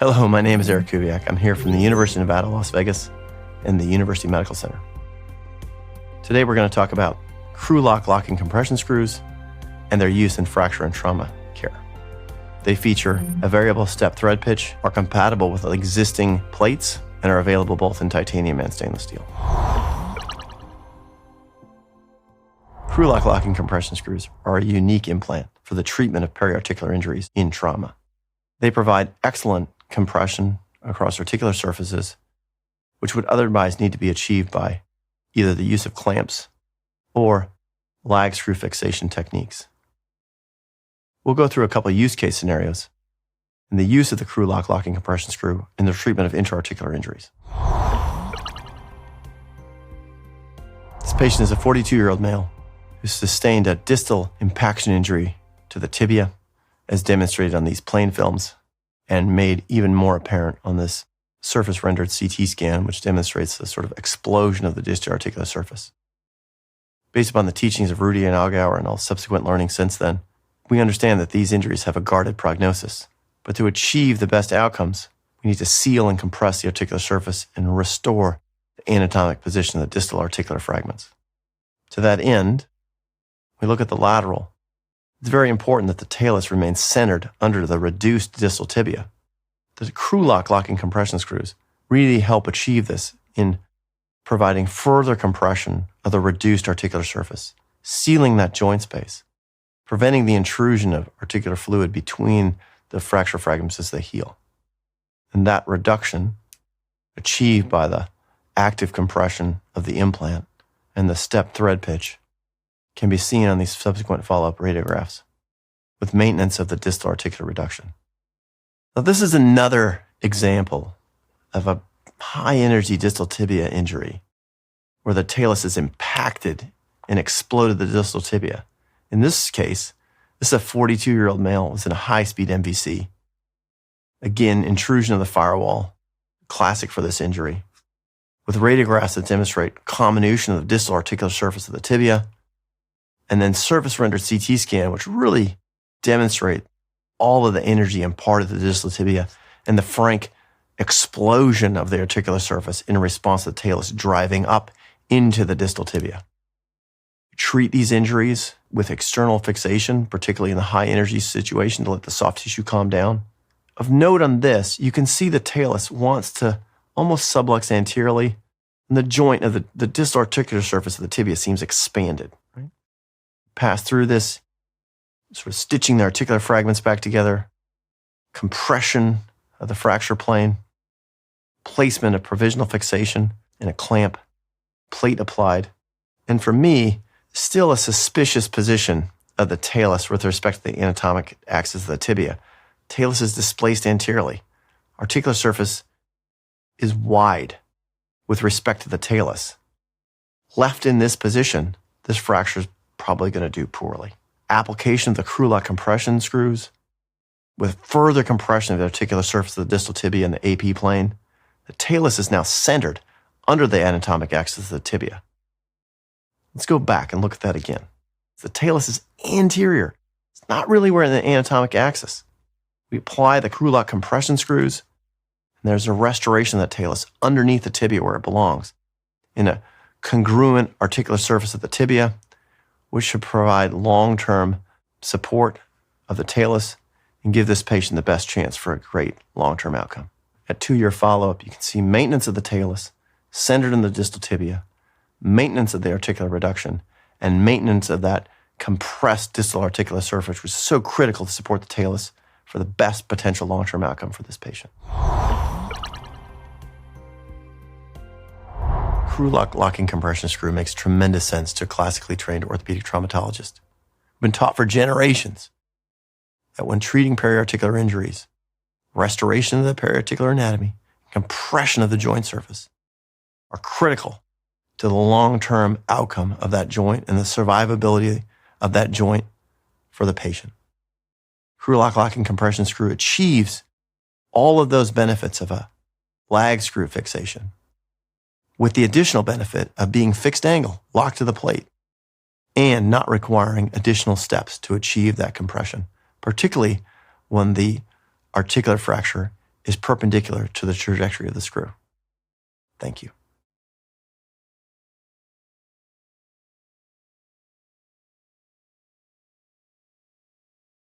Hello, my name is Erik Kubiak. I'm here from the University of Nevada, Las Vegas, and the University Medical Center. Today we're going to talk about KreuLock locking compression screws and their use in fracture and trauma care. They feature a variable step thread pitch, are compatible with existing plates, and are available both in titanium and stainless steel. KreuLock locking compression screws are a unique implant for the treatment of periarticular injuries in trauma. They provide excellent compression across articular surfaces, which would otherwise need to be achieved by either the use of clamps or lag screw fixation techniques. We'll go through a couple of use case scenarios and the use of the KreuLock locking compression screw in the treatment of intra-articular injuries. This patient is a 42-year-old male who sustained a distal impaction injury to the tibia, as demonstrated on these plain films and made even more apparent on this surface-rendered CT scan, which demonstrates the sort of explosion of the distal articular surface. Based upon the teachings of Rudy and Augauer and all subsequent learning since then, we understand that these injuries have a guarded prognosis. But to achieve the best outcomes, we need to seal and compress the articular surface and restore the anatomic position of the distal articular fragments. To that end, we look at the lateral. It's very important that the talus remains centered under the reduced distal tibia. The KreuLock locking compression screws really help achieve this in providing further compression of the reduced articular surface, sealing that joint space, preventing the intrusion of articular fluid between the fracture fragments as they heal. And that reduction, achieved by the active compression of the implant and the step thread pitch, can be seen on these subsequent follow-up radiographs with maintenance of the distal articular reduction. Now, this is another example of a high-energy distal tibia injury where the talus is impacted and exploded the distal tibia. In this case, this is a 42-year-old male who was in a high-speed MVC. Again, intrusion of the firewall, classic for this injury, with radiographs that demonstrate comminution of the distal articular surface of the tibia, and then surface-rendered CT scan, which really demonstrate all of the energy imparted to the distal tibia and the frank explosion of the articular surface in response to the talus driving up into the distal tibia. Treat these injuries with external fixation, particularly in the high-energy situation, to let the soft tissue calm down. Of note on this, you can see the talus wants to almost sublux anteriorly, and the joint of the distal articular surface of the tibia seems expanded. Right? Pass through this, sort of stitching the articular fragments back together, compression of the fracture plane, placement of provisional fixation in a clamp, plate applied, and for me, still a suspicious position of the talus with respect to the anatomic axis of the tibia. Talus is displaced anteriorly. Articular surface is wide with respect to the talus. Left in this position, this fracture is probably going to do poorly. Application of the KreuLock compression screws with further compression of the articular surface of the distal tibia and the AP plane, the talus is now centered under the anatomic axis of the tibia. Let's go back and look at that again. The talus is anterior. It's not really where in the anatomic axis. We apply the KreuLock compression screws, and there's a restoration of the talus underneath the tibia where it belongs, in a congruent articular surface of the tibia, which should provide long-term support of the talus and give this patient the best chance for a great long-term outcome. At 2-year follow-up, you can see maintenance of the talus centered in the distal tibia, maintenance of the articular reduction, and maintenance of that compressed distal articular surface, which is so critical to support the talus for the best potential long-term outcome for this patient. KreuLock locking compression screw makes tremendous sense to a classically trained orthopedic traumatologist. We've been taught for generations that when treating periarticular injuries, restoration of the periarticular anatomy, compression of the joint surface are critical to the long-term outcome of that joint and the survivability of that joint for the patient. KreuLock locking compression screw achieves all of those benefits of a lag screw fixation, with the additional benefit of being fixed angle, locked to the plate, and not requiring additional steps to achieve that compression, particularly when the articular fracture is perpendicular to the trajectory of the screw. Thank you.